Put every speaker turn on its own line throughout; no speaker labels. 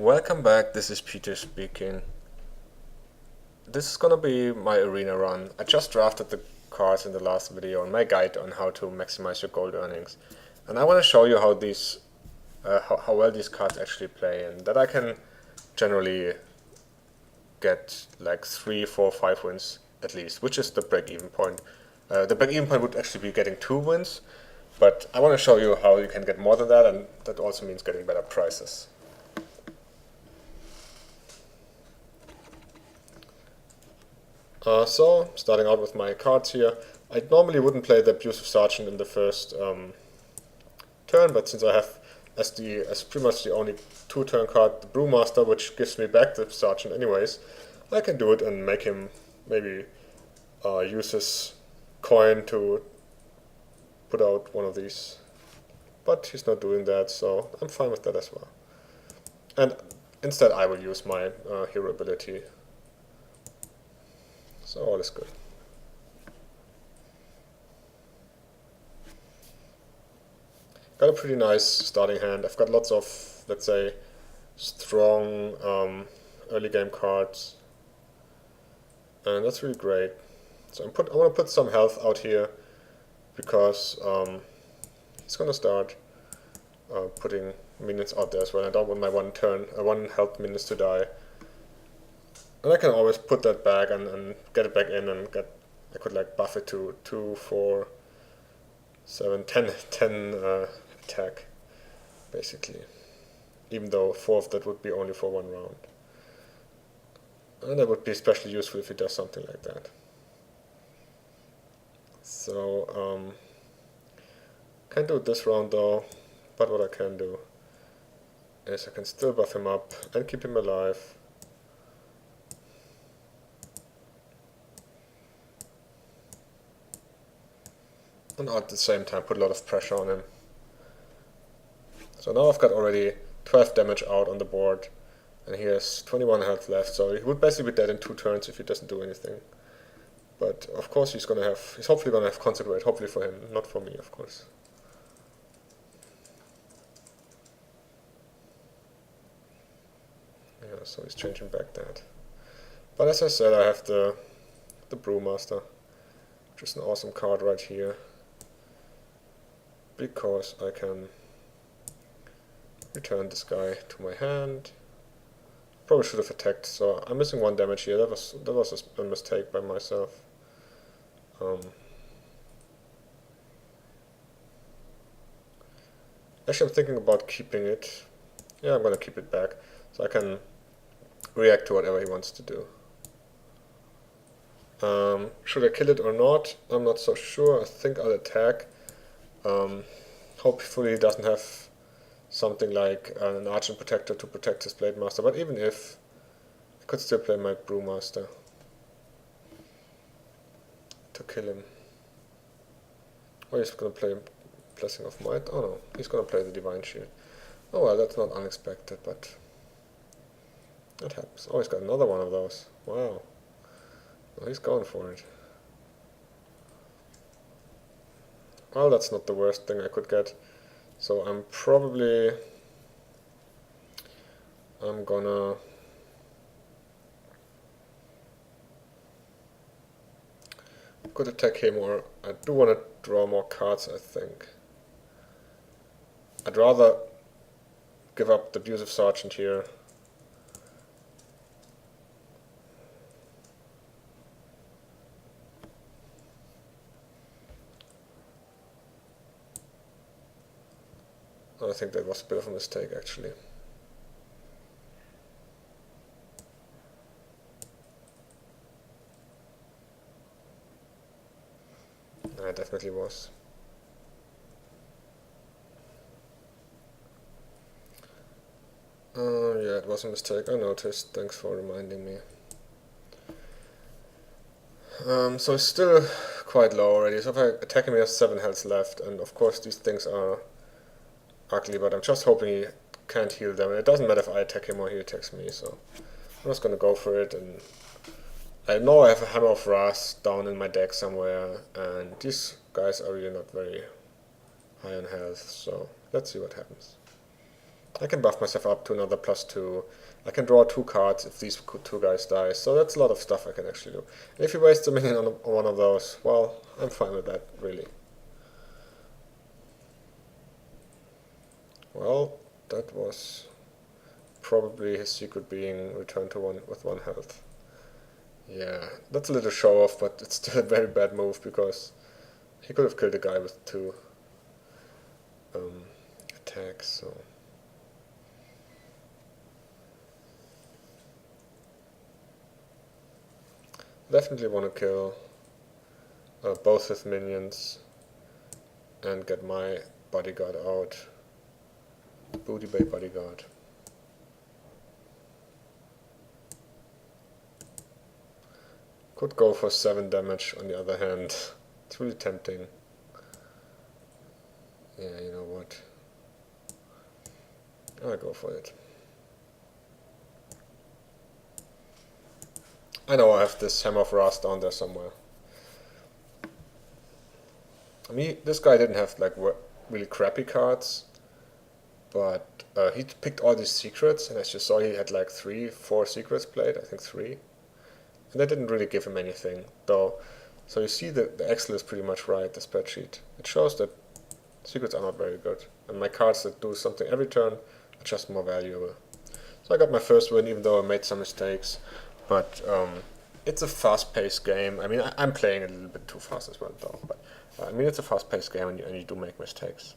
Welcome back, this is Peter speaking. This is gonna be my arena run. I just drafted the cards in the last video and my guide on how to maximize your gold earnings. And I want to show you how how well these cards actually play, and that I can generally get like 3, 4, 5 wins at least, which is the break-even point. The break-even point would actually be getting 2 wins, but I want to show you how you can get more than that, and that also means getting better prices. So, starting out with my cards here, I normally wouldn't play the Abusive Sergeant in the first turn, but since I have as pretty much the only 2-turn card, the Brewmaster, which gives me back the Sergeant anyways, I can do it and make him maybe use his coin to put out one of these. But he's not doing that, so I'm fine with that as well. And instead I will use my hero ability. So all is good. Got a pretty nice starting hand. I've got lots of, let's say, strong early game cards, and that's really great. So I want to put some health out here because he's gonna start putting minions out there as well. I don't want my one health minions to die. And I can always put that back and get it back in and I could like buff it to 2, 4, 7, 10 attack, basically. Even though 4 of that would be only for 1 round. And that would be especially useful if he does something like that. So, can't do it this round though, but what I can do is I can still buff him up and keep him alive. And at the same time put a lot of pressure on him. So now I've got already 12 damage out on the board, and he has 21 health left, so he would basically be dead in 2 turns if he doesn't do anything. But of course he's hopefully gonna have Consecrate, hopefully for him, not for me of course. Yeah, so he's changing back that. But as I said, I have the Brewmaster, which is an awesome card right here, because I can return this guy to my hand. Probably should have attacked, so I'm missing 1 damage here. That was a mistake by myself. Actually, I'm thinking about keeping it. Yeah, I'm gonna keep it back, so I can react to whatever he wants to do. Should I kill it or not? I'm not so sure. I think I'll attack. Hopefully he doesn't have something like an Argent Protector to protect his Blade Master, but even if, I could still play my Brewmaster to kill him. Or he's gonna play Blessing of Might. Oh no, he's gonna play the Divine Shield. Oh well, that's not unexpected, but that happens. Oh, he's got another one of those. Wow. Well, he's going for it. Well, that's not the worst thing I could get. So I'm gonna could attack him, or I do want to draw more cards, I think. I'd rather give up the Abusive Sergeant here. I think that was a bit of a mistake, actually. It definitely was. Yeah, it was a mistake, I noticed. Thanks for reminding me. So it's still quite low already. So if I attack him, he has 7 health left, and of course these things are ugly, but I'm just hoping he can't heal them. And it doesn't matter if I attack him or he attacks me, so I'm just gonna go for it. And I know I have a Hammer of Wrath down in my deck somewhere, and these guys are really not very high on health, so let's see what happens. I can buff myself up to another +2. I can draw 2 cards if these two guys die, so that's a lot of stuff I can actually do. And if you waste a minion on one of those, well, I'm fine with that, really. Well, that was probably his secret being returned to one with 1 health. Yeah, that's a little show off, but it's still a very bad move because he could have killed a guy with 2 attacks, so. Definitely want to kill both his minions and get my bodyguard out. Booty Bay bodyguard. Could go for 7 damage on the other hand. It's really tempting. Yeah, you know what? I'll go for it. I know I have this Hammer of Wrath down there somewhere. I mean, this guy didn't have like really crappy cards, but he picked all these secrets, and as you saw, he had like 3-4 secrets played, I think 3. And that didn't really give him anything, though. So you see that the Excel is pretty much right, the spreadsheet. It shows that secrets are not very good, and my cards that do something every turn are just more valuable. So I got my first win, even though I made some mistakes. But it's a fast-paced game. I mean, I'm playing a little bit too fast as well, though. But I mean, it's a fast-paced game, and you do make mistakes.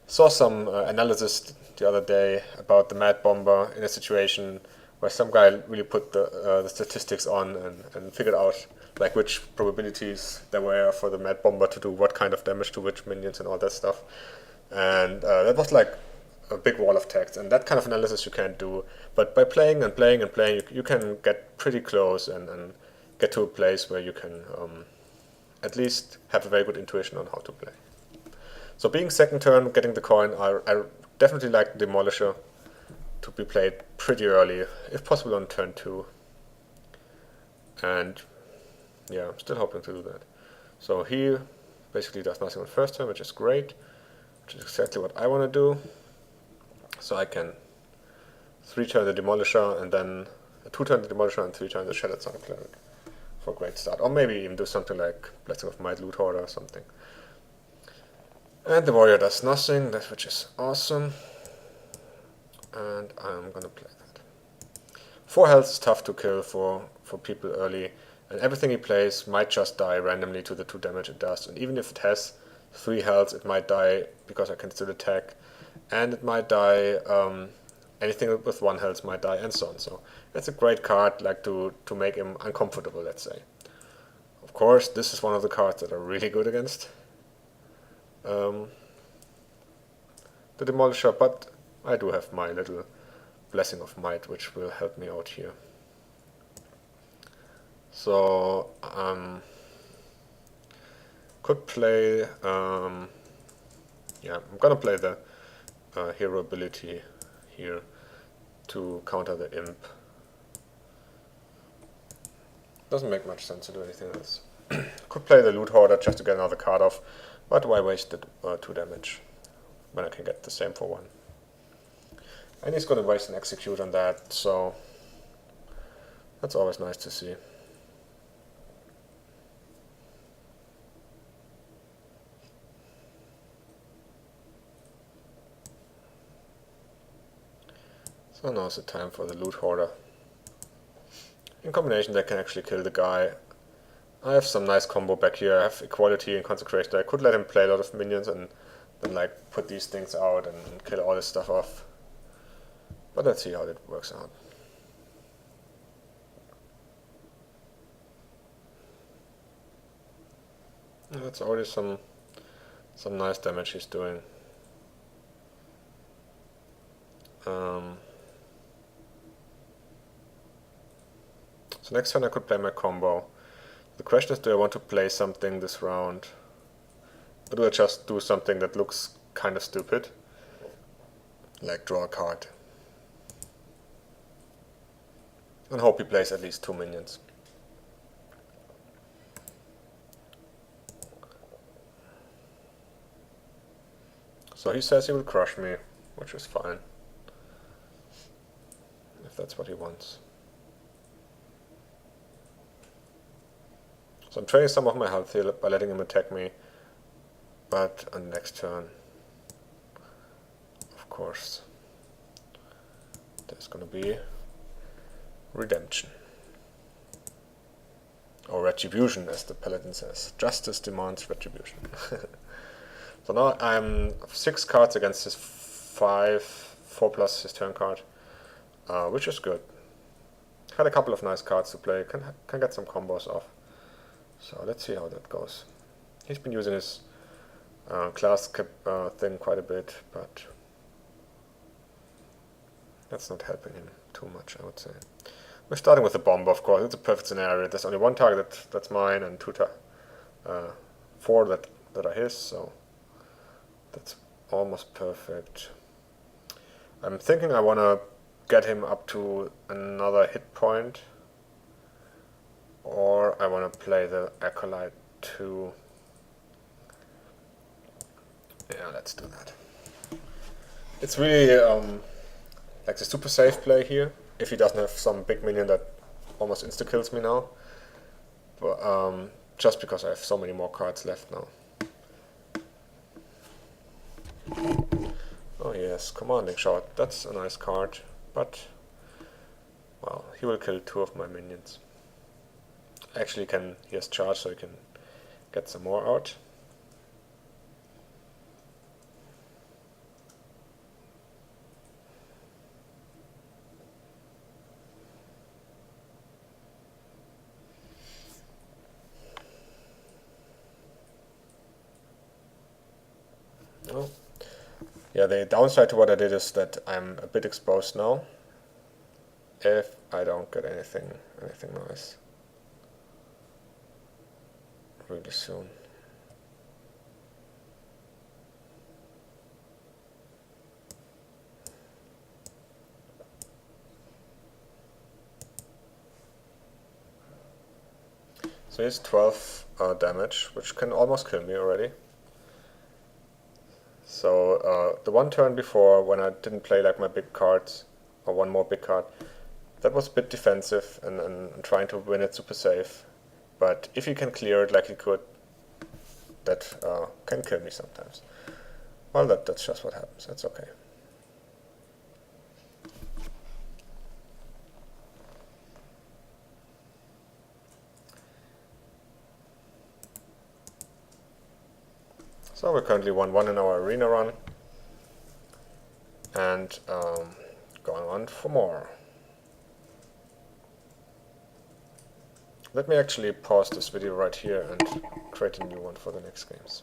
Saw some analysis the other day about the Mad Bomber in a situation where some guy really put the statistics on and figured out like which probabilities there were for the Mad Bomber to do what kind of damage to which minions and all that stuff. And that was like a big wall of text, and that kind of analysis you can't do. But by playing and playing and playing, you can get pretty close and get to a place where you can at least have a very good intuition on how to play. So being second turn, getting the coin, I definitely like Demolisher to be played pretty early, if possible on turn 2. And yeah, I'm still hoping to do that. So he basically does nothing on first turn, which is great, which is exactly what I want to do. So I can 3-turn the Demolisher and then 2-turn the Demolisher and 3-turn the Shattered Sun Cleric for a great start. Or maybe even do something like Blessing of Might, Loot Hoarder or something. And the Warrior does nothing, which is awesome. And I'm gonna play that. 4 health is tough to kill for people early, and everything he plays might just die randomly to the 2 damage it does. And even if it has 3 health, it might die because I can still attack. And it might die, anything with 1 health might die, and so on. So that's a great card, like to make him uncomfortable, let's say. Of course, this is one of the cards that are really good against the Demolisher, but I do have my little Blessing of Might, which will help me out here. So, could play, yeah, I'm gonna play the hero ability here to counter the imp. Doesn't make much sense to do anything else. Could play the Loot Hoarder just to get another card off, but why waste the 2 damage when I can get the same for 1? And he's gonna waste an Execute on that, so that's always nice to see. So now's the time for the Loot Hoarder. In combination, they can actually kill the guy. I have some nice combo back here. I have Equality and Consecration. I could let him play a lot of minions and then like put these things out and kill all this stuff off. But let's see how that works out. That's already some nice damage he's doing. So next turn I could play my combo. The question is, do I want to play something this round? Or do I just do something that looks kind of stupid? Like draw a card. And hope he plays at least 2 minions. So he says he will crush me. which is fine, if that's what he wants. So I'm trading some of my health here by letting him attack me, but on the next turn, of course, there's gonna be redemption. Or retribution, as the Paladin says. Justice demands retribution. So now I'm 6 cards against his 4 plus his turn card, which is good. Had a couple of nice cards to play, can get some combos off. So let's see how that goes. He's been using his class cap thing quite a bit, but that's not helping him too much, I would say. We're starting with the bomber, of course. It's a perfect scenario. There's only one target that's mine, and 4 that are his, so that's almost perfect. I'm thinking I want to get him up to another hit point, or I want to play the Acolyte too. Yeah, let's do that. It's really like the super safe play here, if he doesn't have some big minion that almost insta-kills me now. But just because I have so many more cards left now. Oh yes, Commanding Shot, that's a nice card, but well, he will kill 2 of my minions. Actually he has charge, so he can get some more out. Oh. Yeah, the downside to what I did is that I'm a bit exposed now if I don't get anything nice really soon. So he's 12 damage, which can almost kill me already. So the one turn before, when I didn't play like my big cards, or one more big card, that was a bit defensive and trying to win it super safe. But if he can clear it like he could, that can kill me sometimes. Well, that's just what happens. That's okay. So we're currently 1-1 in our arena run, and going on for more. Let me actually pause this video right here and create a new one for the next games.